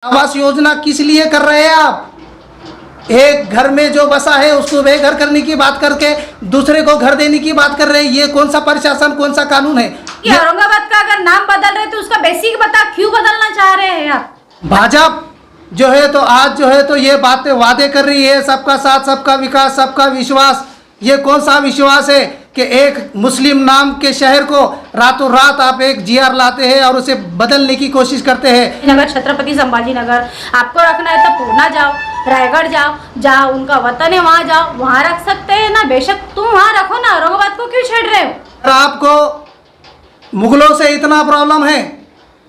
आवास योजना किस लिए कर रहे हैं आप? एक घर में जो बसा है उसको बेघर करने की बात करके दूसरे को घर देने की बात कर रहे हैं। ये कौन सा प्रशासन, कौन सा कानून है? कि औरंगाबाद का अगर नाम बदल रहे तो उसका बेसिक बता, क्यों बदलना चाह रहे हैं आप? भाजपा जो है तो आज जो है तो ये बातें वादे कर रही है, सबका साथ, सबका विकास, सबका विश्वास। ये कौन सा विश्वास है कि एक मुस्लिम नाम के शहर को रातों रात आप एक जीआर लाते हैं और उसे बदलने की कोशिश करते हैं। नगर छत्रपति संभाजी नगर आपको रखना है तो पूना जाओ, रायगढ़ जाओ, जहाँ उनका वतन है वहाँ जाओ, वहाँ रख सकते हैं ना। बेशक तुम वहाँ रखो ना, औरंगाबाद को क्यों छेड़ रहे हो? आपको मुगलों से इतना प्रॉब्लम है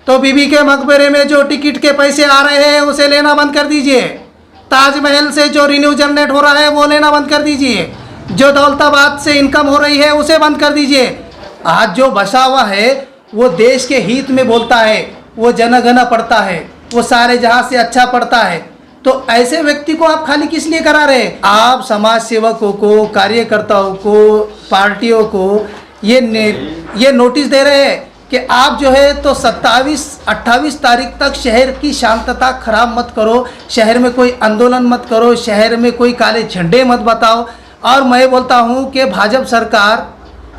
तो बीबी के मकबरे में जो टिकट के पैसे आ रहे हैं उसे लेना बंद कर दीजिए। ताजमहल से जो रिन्यू जनरेट हो रहा है वो लेना बंद कर दीजिए। जो दौलताबाद से इनकम हो रही है उसे बंद कर दीजिए। आज जो बसा हुआ है वो देश के हित में बोलता है, वो जनगणना पढ़ता है, वो सारे जहाँ से अच्छा पढ़ता है। तो ऐसे व्यक्ति को आप खाली किस लिए करा रहे हैं? आप समाज सेवकों को, कार्यकर्ताओं को, पार्टियों को ये नोटिस दे रहे हैं कि आप जो है तो 27-28 तारीख तक शहर की शांतता खराब मत करो, शहर में कोई आंदोलन मत करो, शहर में कोई काले झंडे मत बताओ। और मैं बोलता हूं कि भाजपा सरकार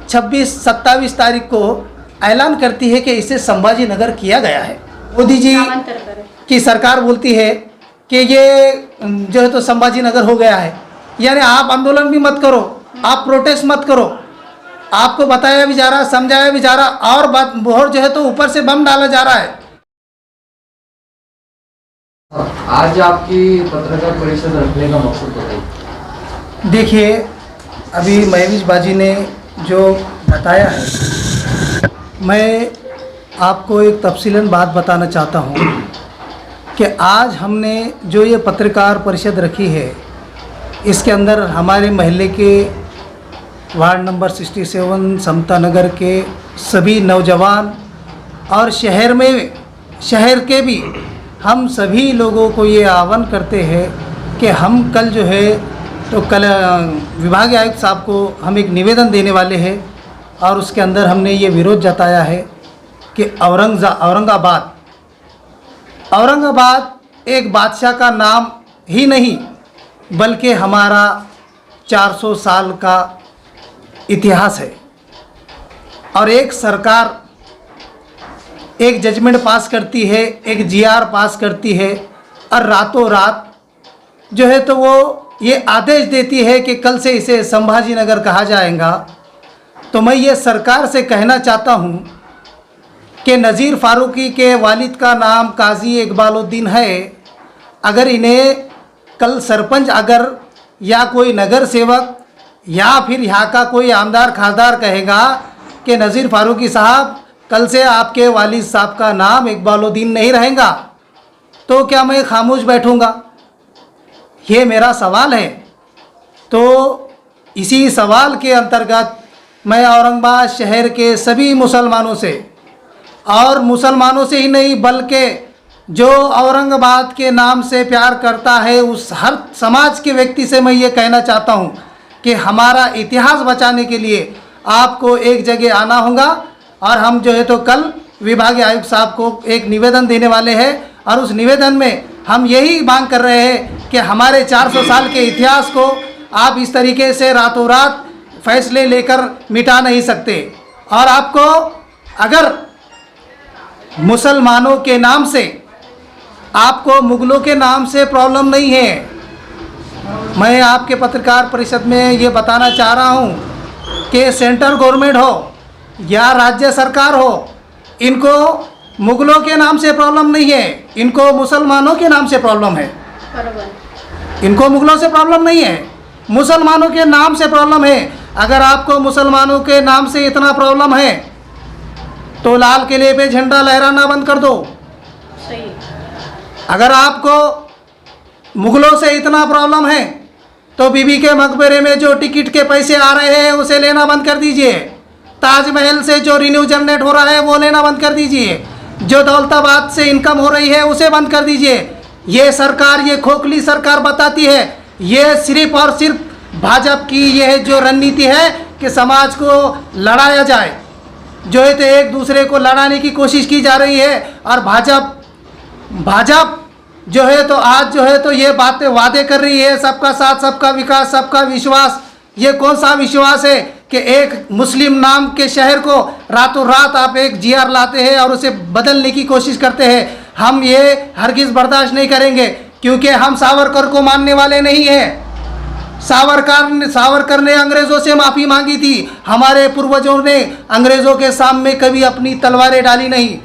26-27 तारीख को ऐलान करती है कि इसे संभाजी नगर किया गया है। मोदी जी की सरकार बोलती है कि ये जो है तो संभाजी नगर हो गया है, यानी आप आंदोलन भी मत करो, आप प्रोटेस्ट मत करो। आपको बताया भी जा रहा, समझाया भी जा रहा, और बात और जो है तो ऊपर से बम डाला जा रहा है। आज आपकी पत्रकार परिषद रखने का मकसद बताइए। देखिए, अभी महवीश बाजी ने जो बताया है, मैं आपको एक तफसीलन बात बताना चाहता हूँ कि आज हमने जो ये पत्रकार परिषद रखी है इसके अंदर हमारे महल्ले के वार्ड नंबर 67 समता नगर के सभी नौजवान और शहर के भी हम सभी लोगों को ये आह्वान करते हैं कि हम कल जो है तो कल विभागीय आयुक्त साहब को हम एक निवेदन देने वाले हैं और उसके अंदर हमने ये विरोध जताया है कि औरंगाबाद एक बादशाह का नाम ही नहीं बल्कि हमारा 400 साल का इतिहास है। और एक सरकार एक जजमेंट पास करती है, एक जीआर पास करती है और रातों रात जो है तो वो ये आदेश देती है कि कल से इसे संभाजी नगर कहा जाएगा। तो मैं ये सरकार से कहना चाहता हूँ कि नज़ीर फारूकी के वालिद का नाम काजी इकबालुद्दीन है। अगर इन्हें कल सरपंच अगर या कोई नगर सेवक या फिर यहाँ का कोई आमदार खासदार कहेगा कि नज़ीर फारूकी साहब कल से आपके वालिद साहब का नाम इकबालुद्दीन नहीं रहेगा, तो क्या मैं खामोश बैठूँगा? ये मेरा सवाल है। तो इसी सवाल के अंतर्गत मैं औरंगाबाद शहर के सभी मुसलमानों से, और मुसलमानों से ही नहीं बल्कि जो औरंगाबाद के नाम से प्यार करता है उस हर समाज के व्यक्ति से मैं ये कहना चाहता हूँ कि हमारा इतिहास बचाने के लिए आपको एक जगह आना होगा। और हम जो है तो कल विभागीय आयुक्त साहब को एक निवेदन देने वाले हैं और उस निवेदन में हम यही मांग कर रहे हैं कि हमारे 400 साल के इतिहास को आप इस तरीके से रातों रात फैसले लेकर मिटा नहीं सकते। और आपको अगर मुसलमानों के नाम से, आपको मुगलों के नाम से प्रॉब्लम नहीं है। मैं आपके पत्रकार परिषद में ये बताना चाह रहा हूँ कि सेंट्रल गवर्नमेंट हो या राज्य सरकार हो, इनको मुगलों के नाम से प्रॉब्लम नहीं है, इनको मुसलमानों के नाम से प्रॉब्लम है। इनको मुगलों से प्रॉब्लम नहीं है, मुसलमानों के नाम से प्रॉब्लम है। अगर आपको मुसलमानों के नाम से इतना प्रॉब्लम है तो लाल किले पे झंडा लहराना बंद कर दो। सही। अगर आपको मुगलों से इतना प्रॉब्लम है तो बीबी के मकबरे में जो टिकट के पैसे आ रहे हैं उसे लेना बंद कर दीजिए। ताजमहल से जो रिन्यू जनरेट हो रहा है वो लेना बंद कर दीजिए। जो दौलताबाद से इनकम हो रही है उसे बंद कर दीजिए। ये सरकार, ये खोखली सरकार बताती है, ये सिर्फ और सिर्फ भाजपा की यह जो रणनीति है कि समाज को लड़ाया जाए, जो है तो एक दूसरे को लड़ाने की कोशिश की जा रही है। और भाजपा जो है तो आज जो है तो ये बातें वादे कर रही है, सबका साथ सबका विकास सबका विश्वास। ये कौन सा विश्वास है कि एक मुस्लिम नाम के शहर को रातों रात आप एक जीआर लाते हैं और उसे बदलने की कोशिश करते हैं। हम ये हरगिज़ बर्दाश्त नहीं करेंगे, क्योंकि हम सावरकर को मानने वाले नहीं हैं। सावरकर ने अंग्रेज़ों से माफ़ी मांगी थी, हमारे पूर्वजों ने अंग्रेज़ों के सामने कभी अपनी तलवारें डाली नहीं।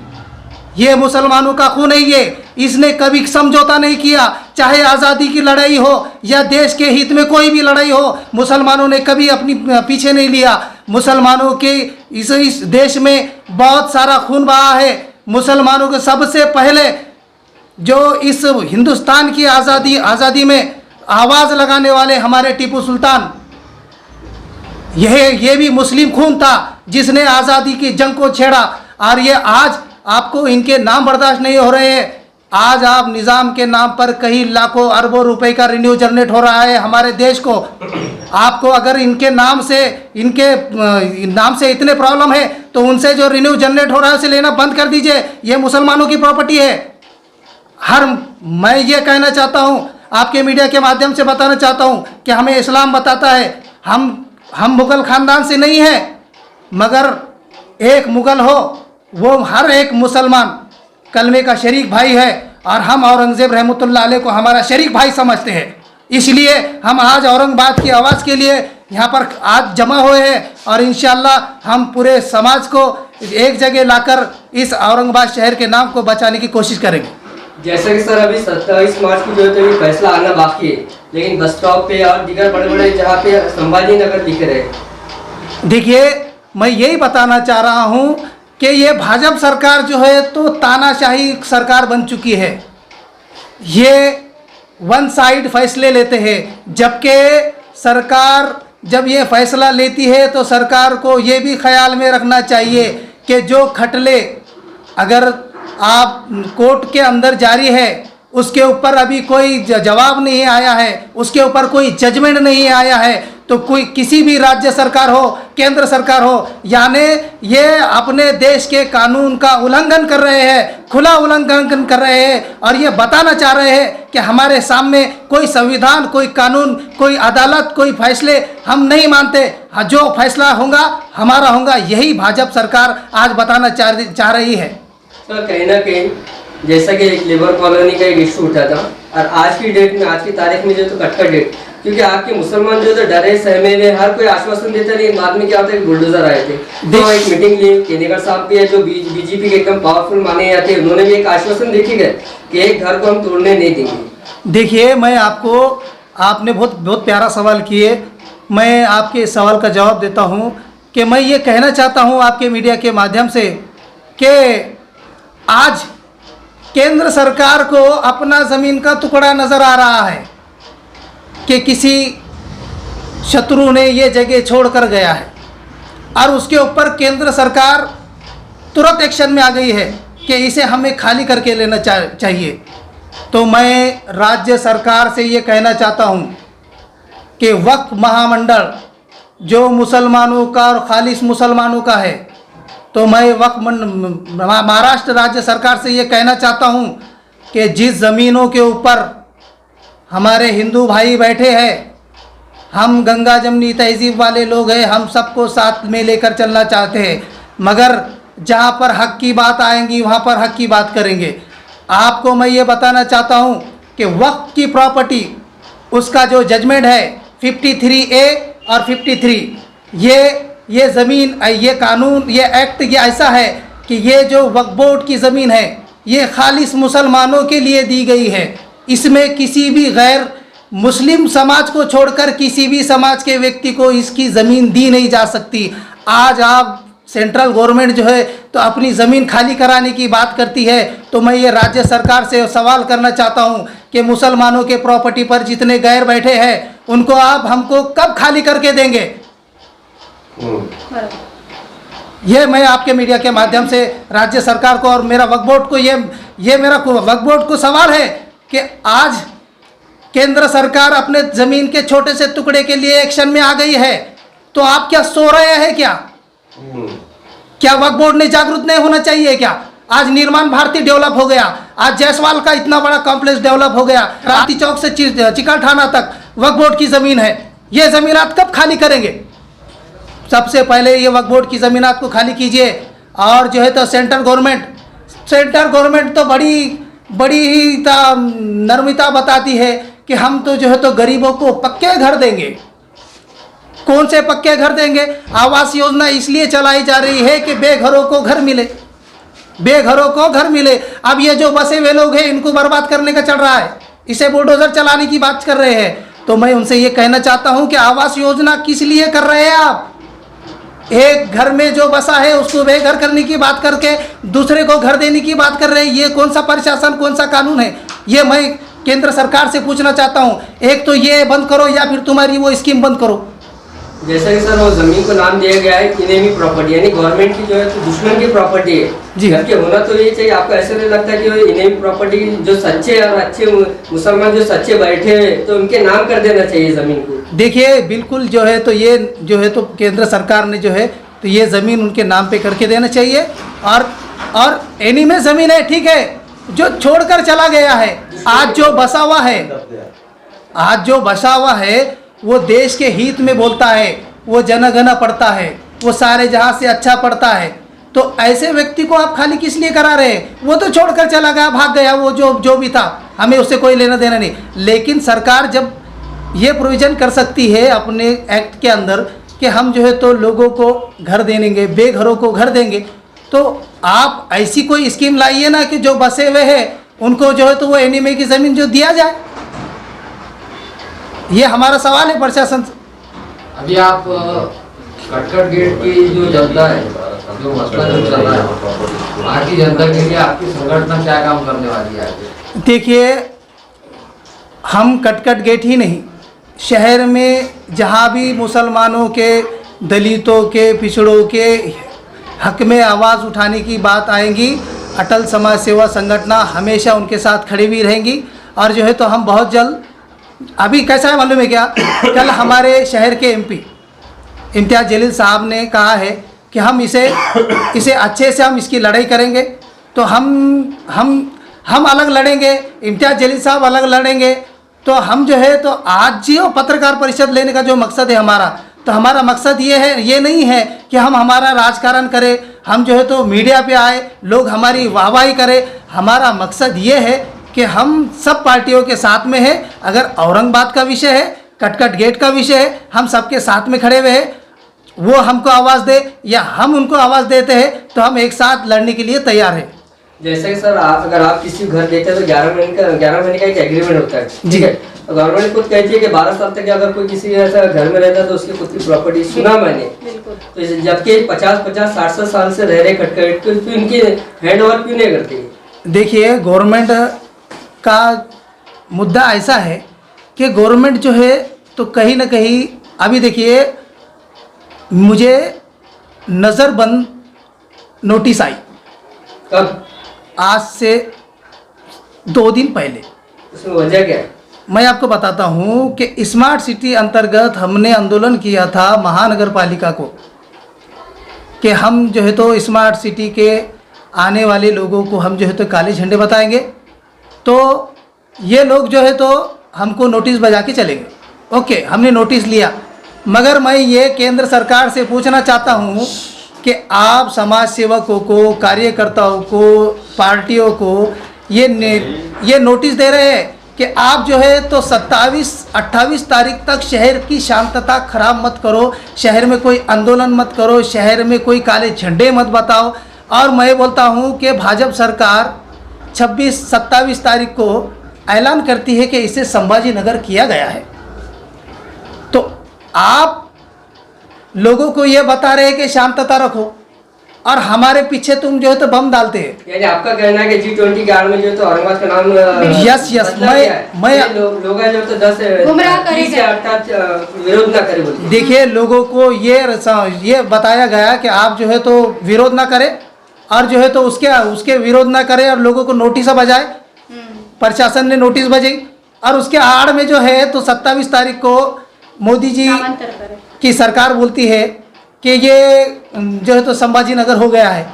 ये मुसलमानों का खून नहीं है, इसने कभी समझौता नहीं किया। चाहे आज़ादी की लड़ाई हो या देश के हित में कोई भी लड़ाई हो, मुसलमानों ने कभी अपनी पीछे नहीं लिया। मुसलमानों के इस देश में बहुत सारा खून बहा है। मुसलमानों के सबसे पहले जो इस हिंदुस्तान की आज़ादी में आवाज़ लगाने वाले हमारे टीपू सुल्तान, ये भी मुस्लिम खून था जिसने आज़ादी की जंग को छेड़ा। और ये आज आपको इनके नाम बर्दाश्त नहीं हो रहे हैं। आज आप निज़ाम के नाम पर कई लाखों अरबों रुपए का रिन्यू जनरेट हो रहा है हमारे देश को। आपको अगर इनके नाम से इतने प्रॉब्लम है तो उनसे जो रिन्यू जनरेट हो रहा है उसे लेना बंद कर दीजिए। ये मुसलमानों की प्रॉपर्टी है। मैं ये कहना चाहता हूँ, आपके मीडिया के माध्यम से बताना चाहता हूँ कि हमें इस्लाम बताता है हम मुग़ल ख़ानदान से नहीं हैं, मगर एक मुग़ल हो वो हर एक मुसलमान कलमे का शरीक भाई है, और हम औरंगज़ेब रहमतुल्लाह अलैह को हमारा शरीक भाई समझते हैं। इसलिए हम आज औरंगाबाद की आवाज़ के लिए यहाँ पर आज जमा हुए हैं, और इंशाअल्लाह हम पूरे समाज को एक जगह लाकर इस औरंगाबाद शहर के नाम को बचाने की कोशिश करेंगे। जैसा कि सर अभी 27 मार्च को जो है तो फैसला आना बाकी है, लेकिन बस स्टॉप पे और दीगर बड़े बड़े जहाँ पे संभाजी नगर दिख रहे। देखिए, मैं यही बताना चाह रहा हूँ कि ये भाजपा सरकार जो है तो तानाशाही सरकार बन चुकी है। ये वन साइड फैसले लेते हैं, जबकि सरकार जब ये फैसला लेती है तो सरकार को ये भी ख्याल में रखना चाहिए कि जो खटले अगर आप कोर्ट के अंदर जारी है उसके ऊपर अभी कोई जवाब नहीं आया है, उसके ऊपर कोई जजमेंट नहीं आया है, तो कोई किसी भी राज्य सरकार हो केंद्र सरकार हो, यानी ये अपने देश के कानून का उल्लंघन कर रहे हैं, खुला उल्लंघन कर रहे हैं, और ये बताना चाह रहे हैं कि हमारे सामने कोई संविधान, कोई कानून, कोई अदालत, कोई फैसले हम नहीं मानते, जो फैसला होगा हमारा होगा। यही भाजपा सरकार आज बताना चाह रही है। तो कहीं ना कहीं जैसा कि एक लेबर कॉलोनी का एक इशू उठा था, और आज की डेट में, आज की तारीख में जो तो कटका डेट, क्योंकि आपके मुसलमान जो तो डरे सहमे हुए, हर कोई आश्वासन देता, लेकिन बाद में क्या होता है, बुलडोजर आए थे, तो एक मीटिंग ली, केनेगर साहब भी है जो बीजेपी के एकदम पावरफुल माने जाते हैं, उन्होंने भी एक आश्वासन देखे गए कि एक घर को हम तोड़ने नहीं देंगे। देखिए, मैं आपने बहुत प्यारा सवाल किए, मैं आपके इस सवाल का जवाब देता हूँ कि मैं ये कहना चाहता हूँ आपके मीडिया के माध्यम से कि आज केंद्र सरकार को अपना ज़मीन का टुकड़ा नज़र आ रहा है कि किसी शत्रु ने ये जगह छोड़ कर गया है, और उसके ऊपर केंद्र सरकार तुरंत एक्शन में आ गई है कि इसे हमें खाली करके लेना चाहिए। तो मैं राज्य सरकार से ये कहना चाहता हूँ कि वक्फ महामंडल जो मुसलमानों का और खालिश मुसलमानों का है, तो मैं वक्फ महाराष्ट्र राज्य सरकार से ये कहना चाहता हूँ कि जिस ज़मीनों के ऊपर हमारे हिंदू भाई बैठे हैं, हम गंगा जमनी तहजीब वाले लोग हैं, हम सबको साथ में लेकर चलना चाहते हैं, मगर जहाँ पर हक़ की बात आएंगी वहाँ पर हक़ की बात करेंगे। आपको मैं ये बताना चाहता हूँ कि वक्फ की प्रॉपर्टी, उसका जो जजमेंट है 53A और 53, ये ज़मीन, ये कानून, ये एक्ट, ये ऐसा है कि ये जो वक्फ बोर्ड की ज़मीन है ये खालिस मुसलमानों के लिए दी गई है। इसमें किसी भी गैर मुस्लिम समाज को छोड़कर किसी भी समाज के व्यक्ति को इसकी ज़मीन दी नहीं जा सकती। आज आप सेंट्रल गवर्नमेंट जो है तो अपनी ज़मीन खाली कराने की बात करती है, तो मैं ये राज्य सरकार से सवाल करना चाहता हूँ कि मुसलमानों के प्रॉपर्टी पर जितने गैर बैठे हैं उनको आप हमको कब खाली करके देंगे? ये मैं आपके मीडिया के माध्यम से राज्य सरकार को और मेरा वक्फ बोर्ड को ये मेरा वक्फ बोर्ड को सवाल है कि आज केंद्र सरकार अपने ज़मीन के छोटे से टुकड़े के लिए एक्शन में आ गई है, तो आप क्या सो रहे हैं क्या? क्या वक्फ बोर्ड ने जागरूक नहीं होना चाहिए क्या? आज निर्माण भारती डेवलप हो गया, आज जायसवाल का इतना बड़ा कॉम्प्लेक्स डेवलप हो गया, क्रांति चौक से चिकलठाना तक वक्फ बोर्ड की ज़मीन है। ये ज़मीन आप कब खाली करेंगे? सबसे पहले ये वक्फ बोर्ड की ज़मीन आपको खाली कीजिए। और जो है तो सेंट्रल गवर्नमेंट तो बड़ी ही नर्मिता बताती है कि हम तो जो है तो गरीबों को पक्के घर देंगे। कौन से पक्के घर देंगे? आवास योजना इसलिए चलाई जा रही है कि बेघरों को घर मिले, बेघरों को घर मिले। अब ये जो बसे हुए लोग हैं इनको बर्बाद करने का चल रहा है, इसे बुलडोजर चलाने की बात कर रहे हैं। तो मैं उनसे ये कहना चाहता हूँ कि आवास योजना किस लिए कर रहे हैं आप? एक घर में जो बसा है उसको बेघर करने की बात करके दूसरे को घर देने की बात कर रहे हैं। ये कौन सा प्रशासन, कौन सा कानून है? ये मैं केंद्र सरकार से पूछना चाहता हूँ। एक तो ये बंद करो या फिर तुम्हारी वो स्कीम बंद करो। जैसा कि सर वो जमीन को नाम दिया गया है इनेमी प्रॉपर्टी, यानी गवर्नमेंट की जो है तो दुश्मन की प्रॉपर्टी है जी। जबकि होना तो ये चाहिए। आपको ऐसे नहीं लगता कि वो इनेमी प्रॉपर्टी जो सच्चे और अच्छे मुसलमान जो सच्चे बैठे हुए तो उनके नाम कर देना चाहिए जमीन को? देखिए बिल्कुल जो है तो ये जो है तो केंद्र सरकार ने जो है तो ये ज़मीन उनके नाम पे करके देना चाहिए। और एनीमे ज़मीन है, ठीक है, जो छोड़कर चला गया है, आज जो बसा हुआ है वो देश के हित में बोलता है, वो जनगणना पढ़ता है, वो सारे जहाँ से अच्छा पढ़ता है। तो ऐसे व्यक्ति को आप खाली किस लिए करा रहे हैं? वो तो छोड़कर चला गया, भाग गया, वो जो भी था, हमें उससे कोई लेना देना नहीं। लेकिन सरकार जब ये प्रोविज़न कर सकती है अपने एक्ट के अंदर कि हम जो है तो लोगों को घर देंगे, बेघरों को घर देंगे, तो आप ऐसी कोई स्कीम लाइए ना कि जो बसे हुए हैं उनको जो है तो वो एनीमे की ज़मीन जो दिया जाए। ये हमारा सवाल है प्रशासन से। अभी आप कटकट गेट की जो जनता है, जो मसला जो चल रहा है, वहाँ की जनता के लिए आपकी संगठन क्या काम करने वाली है? देखिए हम कटकट गेट ही नहीं, शहर में जहाँ भी मुसलमानों के, दलितों के, पिछड़ों के हक में आवाज़ उठाने की बात आएगी, अटल समाज सेवा संगठन हमेशा उनके साथ खड़ी हुई रहेंगी। और जो है तो हम बहुत जल्द, अभी कैसा है मालूम है क्या, कल हमारे शहर के एमपी इम्तियाज़ जलील साहब ने कहा है कि हम इसे अच्छे से हम इसकी लड़ाई करेंगे। तो हम अलग लड़ेंगे, इम्तियाज़ जलील साहब अलग लड़ेंगे। तो हम जो है तो आज जो पत्रकार परिषद लेने का जो मकसद है हमारा, तो हमारा मकसद ये है, ये नहीं है कि हम हमारा राजकारण करें, हम जो है तो मीडिया पे आए, लोग हमारी वाहवाही करें। हमारा मकसद ये है कि हम सब पार्टियों के साथ में हैं। अगर औरंगाबाद का विषय है, कटकट गेट का विषय है, हम सबके साथ में खड़े हुए हैं। वो हमको आवाज़ दे या हम उनको आवाज़ देते हैं, तो हम एक साथ लड़ने के लिए तैयार हैं। जैसे कि सर अगर आप किसी को घर देते हैं तो 11 महीने का एक एग्रीमेंट होता है, ठीक है। गवर्नमेंट खुद कहती है कि 12 साल तक अगर कोई किसी ऐसा घर में रहता है तो उसकी खुद की प्रॉपर्टी, सुना मैंने। तो जबकि 50-60 साल से रह रहे कटकट, तो इनकी हैंड ओवर क्यों नहीं करती? देखिए गवर्नमेंट का मुद्दा ऐसा है कि गवर्नमेंट जो है तो कहीं ना कहीं, अभी देखिए मुझे नज़रबंद नोटिस आई, कब? आज से 2 दिन पहले। उसमें वजह क्या है? मैं आपको बताता हूँ कि स्मार्ट सिटी अंतर्गत हमने आंदोलन किया था महानगर पालिका को कि हम जो है तो स्मार्ट सिटी के आने वाले लोगों को हम जो है तो काले झंडे बताएंगे। तो ये लोग जो है तो हमको नोटिस बजा के चलेंगे। ओके, हमने नोटिस लिया, मगर मैं ये केंद्र सरकार से पूछना चाहता हूँ कि आप समाज सेवकों को, कार्यकर्ताओं को, पार्टियों को ये नोटिस दे रहे हैं कि आप जो है तो 27-28 तारीख तक शहर की शांतता खराब मत करो, शहर में कोई आंदोलन मत करो, शहर में कोई काले झंडे मत बताओ। और मैं बोलता हूँ कि भाजपा सरकार 26-27 तारीख को ऐलान करती है कि इसे संभाजी नगर किया गया है, तो आप लोगों को ये बता रहे हैं कि शांतता रखो और हमारे पीछे तुम जो है तो बम डालते हैं। यानी आपका कहना है कि G20 के आड़ में जो है तो औरंगाबाद का नाम यस मैं लोग जो तो 10 गुमराह से 8 विरोध ना करे बोलते। देखिए लोगों को ये बताया गया कि आप जो है तो विरोध ना करें और जो है तो उसके विरोध ना करें और लोगों को नोटिस बजाए, प्रशासन ने नोटिस बजाई और उसके आड़ में जो है तो 27 तारीख को मोदी जी की सरकार बोलती है कि ये जो है तो संभाजी नगर हो गया है।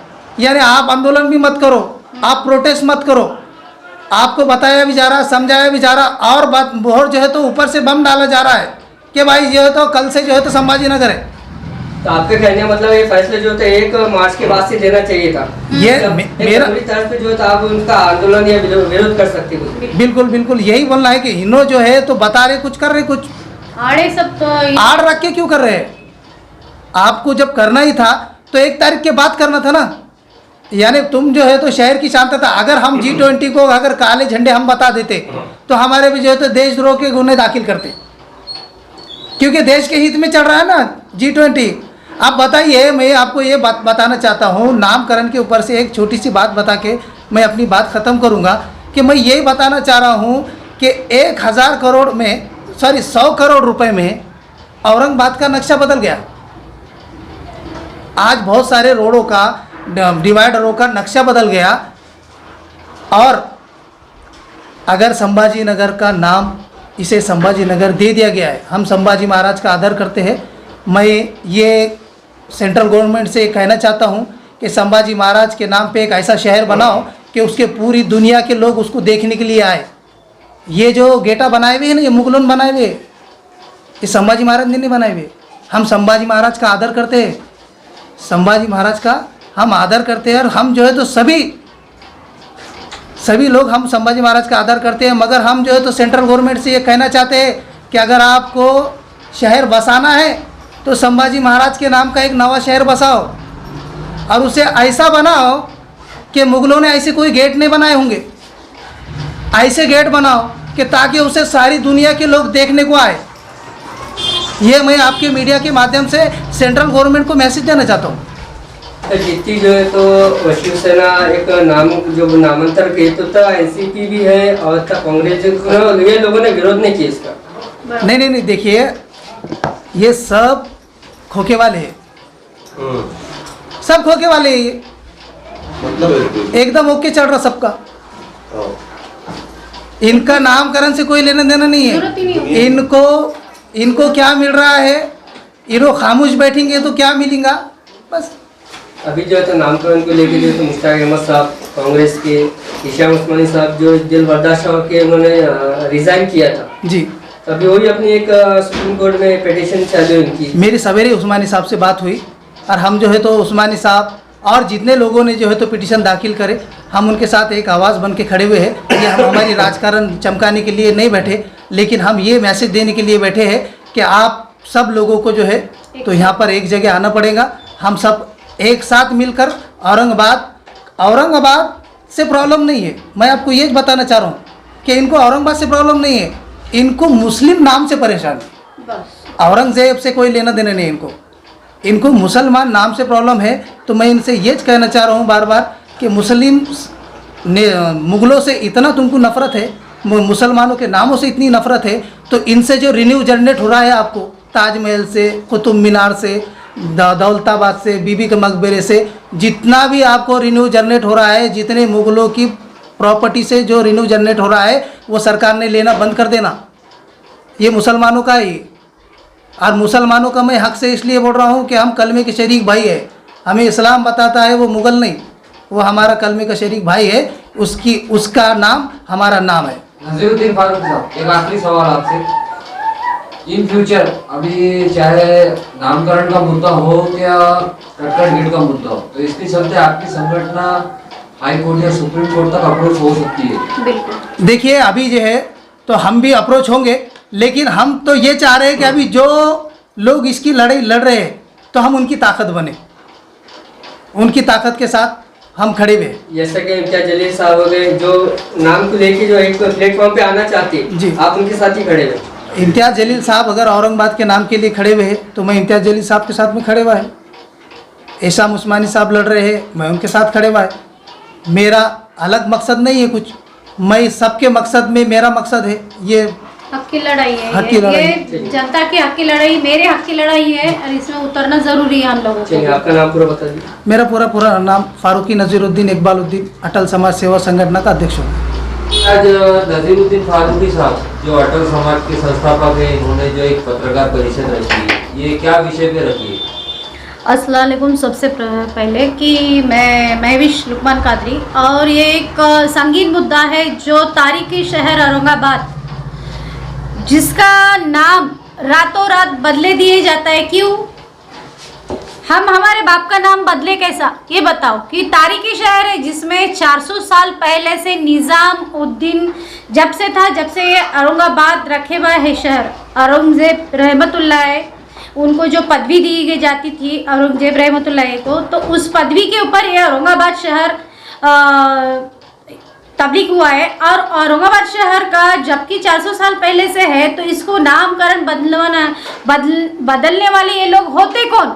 यानी आप आंदोलन भी मत करो, आप प्रोटेस्ट मत करो, आपको बताया भी जा रहा, समझाया भी जा रहा, और बात और जो है तो ऊपर से बम डाला जा रहा है कि भाई जो है तो कल से जो है तो संभाजी नगर है। तो आपके कहने का मतलब ये फैसला जो था 1 मार्च के बाद से लेना चाहिए था। ये मेरा तरफ पे जो था आप उनका आंदोलन या विरोध कर सकते हो। बिल्कुल बिल्कुल यही बोलना है कि इन्हों जो है तो बता रहे कुछ कर रहे कुछ आड़े सब तो आड़ रख के क्यों कर रहे हैं? आपको जब करना ही था तो 1 तारीख के बाद करना था ना। यानी तुम जो है तो शहर की शांतता, अगर हम G20 को अगर काले झंडे हम बता देते तो हमारे भी जो है तो देशद्रोह के गुने दाखिल करते, क्योंकि देश के हित में चल रहा है ना G20। आप बताइए, मैं आपको ये बात बताना चाहता हूँ, नामकरण के ऊपर से एक छोटी सी बात बता के मैं अपनी बात ख़त्म करूँगा कि मैं यही बताना चाह रहा हूँ कि 1,000 करोड़ में 100 करोड़ रुपए में औरंगाबाद का नक्शा बदल गया। आज बहुत सारे रोडों का, डिवाइडरों का नक्शा बदल गया, और अगर संभाजी नगर का नाम इसे संभाजी नगर दे दिया गया है, हम संभाजी महाराज का आदर करते हैं। मैं ये सेंट्रल गवर्नमेंट से कहना चाहता हूँ कि संभाजी महाराज के नाम पे एक ऐसा शहर बनाओ कि उसके पूरी दुनिया के लोग उसको देखने के लिए आए। ये जो गेटा बनाए हुए हैं ना, ये मुगलों ने बनाए हुए, ये संभाजी महाराज ने नहीं बनाए हुए। हम संभाजी महाराज का आदर करते हैं, संभाजी महाराज का हम आदर करते हैं, और हम जो है तो सभी लोग हम संभाजी महाराज का आदर करते हैं। मगर हम जो है तो सेंट्रल गवर्नमेंट से ये कहना चाहते हैं कि अगर आपको शहर बसाना है तो संभाजी महाराज के नाम का एक नवा शहर बसाओ, और उसे ऐसा बनाओ कि मुगलों ने ऐसे कोई गेट नहीं बनाए होंगे। ऐसे गेट बनाओ कि ताकि उसे सारी दुनिया के लोग देखने को आए। ये मैं आपके मीडिया के माध्यम से सेंट्रल गवर्नमेंट को मैसेज देना चाहता हूँ। जीती जो है तो शिवसेना एक नाम जो नामांतर किए तो एनसीपी भी है और कांग्रेस, ये लोगों ने विरोध नहीं किया इसका। नहीं, देखिए ये सब खोखे वाले हैं, सब खोखे वाले हैं। ये मतलब एकदम ओके चल रहा सबका, इनका नामकरण से कोई लेना देना नहीं जरूरत ही नहीं है। इनको क्या मिल रहा है, इनको खामोश बैठेंगे तो क्या मिलेगा बस। अभी जो है तो नामकरण को लेकर जो है तो मुश्ताक अहमद साहब कांग्रेस के, हिशाम उस्मानी साहब जो दिल बर्दाश्त के उन्होंने रिजाइन किया था जी, तो अभी वही अपनी एक सुप्रीम कोर्ट में पिटीशन चालू है उनकी। मेरी सवेरे उस्मानी साहब से बात हुई, और हम जो है तो उस्मानी साहब और जितने लोगों ने जो है तो पिटीशन दाखिल करे, हम उनके साथ एक आवाज़ बन के खड़े हुए हैं। ये हम हमारी राजकारण चमकाने के लिए नहीं बैठे, लेकिन हम ये मैसेज देने के लिए बैठे हैं कि आप सब लोगों को जो है तो यहाँ पर एक जगह आना पड़ेगा। हम सब एक साथ मिलकर औरंगाबाद से प्रॉब्लम नहीं है। मैं आपको ये बताना चाह रहा हूँ कि इनको औरंगाबाद से प्रॉब्लम नहीं है, इनको मुस्लिम नाम से परेशान है। बस औरंगजेब से कोई लेना देना नहीं इनको मुसलमान नाम से प्रॉब्लम है। तो मैं इनसे ये कहना चाह रहा हूँ बार बार कि मुगलों से इतना तुमको नफ़रत है, मुसलमानों के नामों से इतनी नफ़रत है, तो इनसे जो रिन्यू जनरेट हो रहा है आपको, ताजमहल से, कुतुब मीनार से, दौलताबाद से, बीबी के मकबरे से, जितना भी आपको रिन्यू जनरेट हो रहा है, जितने मुगलों की प्रॉपर्टी से जो रिन्यू जनरेट हो रहा है, वो सरकार ने लेना बंद कर देना। ये मुसलमानों का ही, और मुसलमानों का मैं हक से इसलिए बोल रहा हूँ कि हम कलमे के शरीक भाई है। हमें इस्लाम बताता है वो मुग़ल नहीं, वो हमारा कलमे का शरीक भाई है, उसका नाम हमारा नाम है। नजीरुद्दीन फारूक साहब, एक आखिरी सवाल आपसे। इन फ्यूचर अभी चाहे नामकरण का मुद्दा हो या कटकट गेट का मुद्दा हो, तो इसके चलते आपकी संगठन हाई कोर्ट या सुप्रीम कोर्ट तक अप्रोच हो सकती है। बिल्कुल। देखिए अभी जो है तो हम भी अप्रोच होंगे, लेकिन हम तो ये चाह रहे हैं कि अभी जो लोग इसकी लड़ाई लड़ रहे हैं तो हम उनकी ताकत बने, उनकी ताकत के साथ हम खड़े हुए। जैसा कि इम्तियाज जलील साहब हो गए जो नाम को लेके जो एक प्लेटफॉर्म पे आना चाहते हैं जी, आप उनके साथ ही खड़े हुए। इम्तियाज जलील साहब अगर औरंगाबाद के नाम के लिए खड़े हुए हैं तो मैं इम्तियाज जलील साहब के साथ में खड़े हुआ है। हिशाम उस्मानी साहब लड़ रहे हैं, मैं उनके साथ खड़े हुआ है। मेरा अलग मकसद नहीं है कुछ, मैं सबके मकसद में, मेरा मकसद है ये हक की लड़ाई है, हक की लड़ाई। ये जनता की हक की लड़ाई, मेरे हक की लड़ाई है, और इसमें उतरना जरूरी है हम लोगों चलिए को। आपका नाम पूरा बता दीजिए। मेरा पूरा नाम फारूकी नजीरुद्दीन इकबालुद्दीन, अटल समाज सेवा संगठन का अध्यक्ष हूँ। आज नजीरुद्दीन फारूकी साहब जो अटल समाज के संस्थापक हैं, इन्होंने जो एक पत्रकार परिषद रखी है, ये क्या विषय पे रखी है? अस्सलाम वालेकुम। सबसे पहले कि मैं विश लुकमान कादरी, और ये एक संगीन मुद्दा है जो तारीखी शहर औरंगाबाद जिसका नाम रातों रात बदले दिए जाता है। क्यों? हम हमारे बाप का नाम बदले कैसा, ये बताओ। कि तारीखी शहर है जिसमें 400 साल पहले से निज़ाम उद्दीन जब से ये औरंगाबाद रखे हुआ है शहर। औरंगजेब रहमतुल्लाह उनको जो पदवी दी जाती थी औरंगजेब रहमतुल्लाह को, तो उस पदवी के ऊपर ये औरंगाबाद शहर तब्लीग हुआ है। और औरंगाबाद शहर का जबकि 400 साल पहले से है, तो इसको नामकरण बदलने वाले ये लोग होते कौन?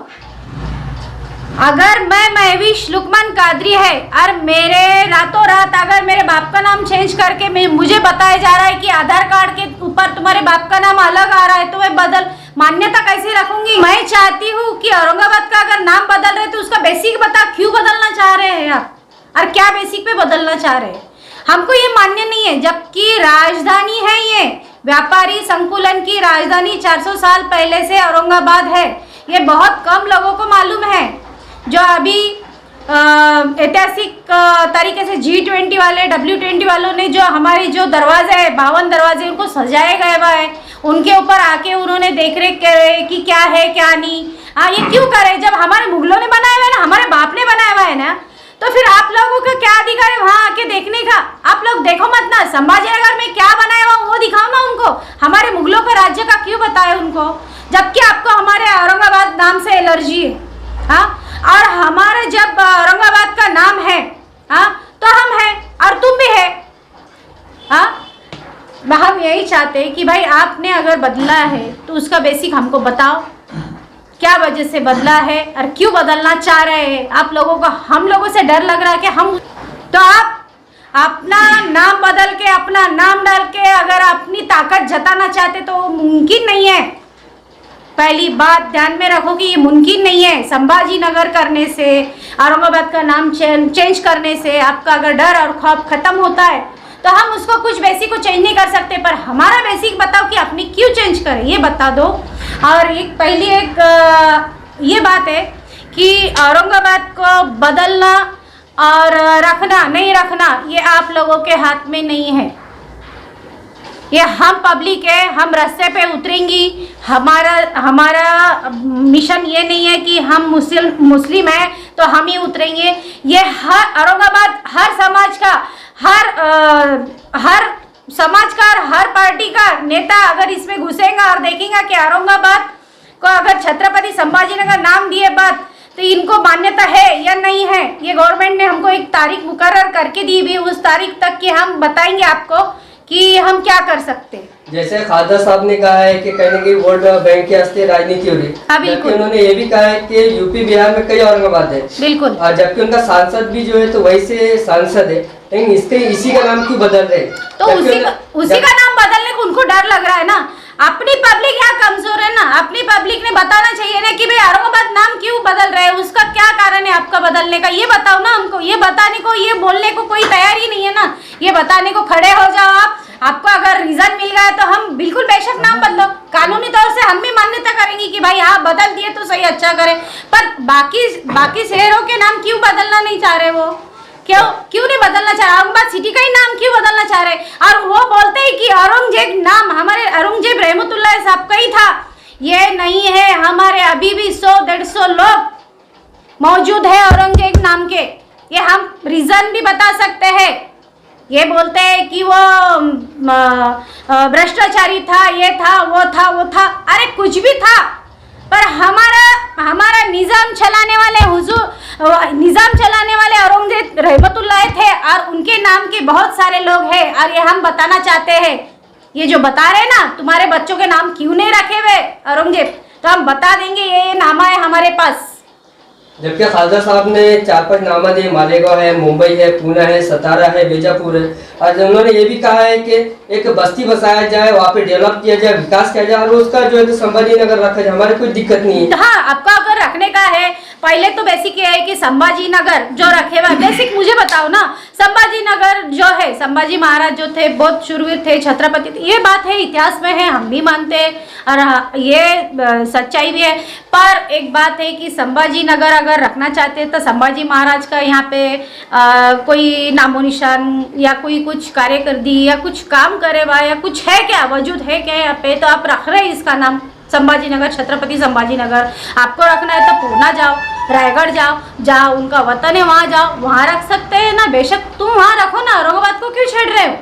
अगर मैं विश लुकमान कादरी है और मेरे रातों रात अगर मेरे बाप का नाम चेंज करके मुझे बताया जा रहा है कि आधार कार्ड के ऊपर तुम्हारे बाप का नाम अलग आ रहा है, तो मैं मान्यता कैसे रखूंगी? मैं चाहती हूँ कि औरंगाबाद का अगर नाम बदल रहे तो उसका बेसिक बता, क्यों बदलना चाह रहे हैं आप, और क्या बेसिक पे बदलना चाह रहे हैं? हमको ये मान्य नहीं है। जबकि राजधानी है, ये व्यापारी संकुलन की राजधानी 400 साल पहले से औरंगाबाद है। ये बहुत कम लोगों को मालूम है। जो अभी ऐतिहासिक तरीके से G20 वाले W20 वालों ने जो हमारी जो दरवाजे है 52 दरवाजे उनको सजाए गए हुआ है, उनके ऊपर आके उन्होंने देख रेख करे कि क्या है क्या नहीं। ये क्यों करे? जब हमारे मुगलों ने बनाया हुआ है ना, हमारे बाप ने बनाया हुआ है ना, तो फिर आप लोगों का क्या अधिकार है वहाँ आके देखने का? आप लोग देखो मत ना, संभाजी नगर में क्या बनाया हुआ वो दिखाओ ना उनको। हमारे मुगलों का राज्य का क्यों बताए उनको? जबकि आपको हमारे औरंगाबाद नाम से एलर्जी है। हाँ, और हमारे जब औरंगाबाद का नाम है, हाँ, तो हम हैं और तुम भी है। हाँ, हम यही चाहते हैं कि भाई आपने अगर बदला है तो उसका बेसिक हमको बताओ, क्या वजह से बदला है और क्यों बदलना चाह रहे हैं। आप लोगों को, हम लोगों से डर लग रहा है कि हम, तो आप अपना नाम बदल के अपना नाम डाल के अगर अपनी ताकत जताना चाहते तो मुमकिन नहीं है। पहली बात ध्यान में रखो कि ये मुमकिन नहीं है। संभाजी नगर करने से, औरंगाबाद का नाम चेंज करने से आपका अगर डर और खौफ खत्म होता है तो हम उसको कुछ बेसिक को चेंज नहीं कर सकते, पर हमारा बेसिक बताओ कि अपनी क्यों चेंज करें, ये बता दो। और पहली ये बात है कि औरंगाबाद को बदलना और रखना नहीं रखना ये आप लोगों के हाथ में नहीं है। ये हम पब्लिक है, हम रास्ते पे उतरेंगी। हमारा मिशन ये नहीं है कि हम मुस्लिम है तो हम ही उतरेंगे। ये हर औरंगाबाद, हर समाज का, हर समाज का और हर पार्टी का नेता अगर इसमें घुसेगा और देखेगा कि औरंगाबाद को अगर छत्रपति संभाजीनगर नाम दिए बात तो इनको मान्यता है या नहीं है, ये गवर्नमेंट ने हमको एक तारीख मुकर्रर करके दी हुई, उस तारीख तक की हम बताएंगे आपको कि हम क्या कर सकते हैं। जैसे खादर साहब ने कहा है कि कहीं ना कहीं वोट बैंक के हस्ते राजनीति हो रही, जबकि उन्होंने ये भी कहा है कि यूपी बिहार में कई औरंगाबाद है, बिल्कुल, और जबकि उनका सांसद भी जो है तो वही से सांसद है, लेकिन इसी का नाम क्यों बदल रहे? तो उसी का नाम बदलने को उनको डर लग रहा है ना। अपनी पब्लिक यहाँ कमजोर है ना, अपनी पब्लिक ने बताना चाहिए ना कि भाई औरंगाबाद नाम क्यों बदल रहे हैं, उसका क्या कारण है आपका बदलने का, ये बताओ ना हमको। ये बताने को, ये बोलने को कोई तैयार ही नहीं है ना। ये बताने को खड़े हो जाओ आप, आपको अगर रीजन मिल गया तो हम बिल्कुल बेशक नाम बदलो, कानूनी तौर से हम भी मान्यता करेंगे कि भाई हाँ बदल दिए तो सही, अच्छा करे। पर बाकी शहरों के नाम क्यों बदलना नहीं चाह रहे? वो क्यों नहीं बदलना चाह रहे? औरंगाबाद सिटी का ही नाम क्यों बदलना चाह रहे? और वो बोलते हैं कि औरंगजेब नाम हमारे औरंगजेब रहमतुल्लाह साहब का ही था। ये नहीं है, हमारे अभी भी 100-150 लोग मौजूद है औरंगजेब नाम के। ये हम रीजन भी बता सकते हैं। ये बोलते हैं कि वो भ्रष्टाचारी था, ये था, वो था, वो था। अरे कुछ भी था, पर हमारा निज़ाम चलाने वाले औरंगजेब रहमतुल्लाह थे और उनके नाम के बहुत सारे लोग हैं। और ये हम बताना चाहते हैं, ये जो बता रहे ना तुम्हारे बच्चों के नाम क्यों नहीं रखे हुए औरंगजेब, तो हम बता देंगे ये नामा है हमारे पास। जबकि खादर साहब ने 4-5 नामा दिए, मालेगांव है, मुंबई है, पुणे है, सतारा है, बीजापुर है, और उन्होंने ये भी कहा है कि एक बस्ती बसाया जाए, वहाँ पे डेवलप किया जाए, विकास किया जाए, और उसका जो है तो संभाजी नगर रखा जाए, हमारी कोई दिक्कत नहीं है। हाँ, आपको अगर रखने का है, पहले तो बेसिक ये है कि संभाजी नगर जो रखे हुआ, बेसिक मुझे बताओ ना, संभाजी नगर जो है, संभाजी महाराज जो थे बहुत शूरवीर थे, छत्रपति थे, ये बात है, इतिहास में है, हम भी मानते हैं और ये सच्चाई भी है। पर एक बात है कि संभाजी नगर अगर रखना चाहते हैं तो संभाजी महाराज का यहाँ पे कोई नामो निशान या कोई कुछ कार्य कर दी या कुछ काम करे हुआ या कुछ है क्या, वजूद है क्या यहाँ पे, तो आप रख रहे हैं इसका नाम संभाजी नगर, छत्रपति संभाजी नगर। आपको रखना है तो पूना जाओ, रायगढ़ जाओ, जहाँ उनका वतन है वहाँ जाओ, वहाँ रख सकते हैं ना, बेशक तुम वहाँ रखो ना, औरंगाबाद को क्यों छेड़ रहे हो।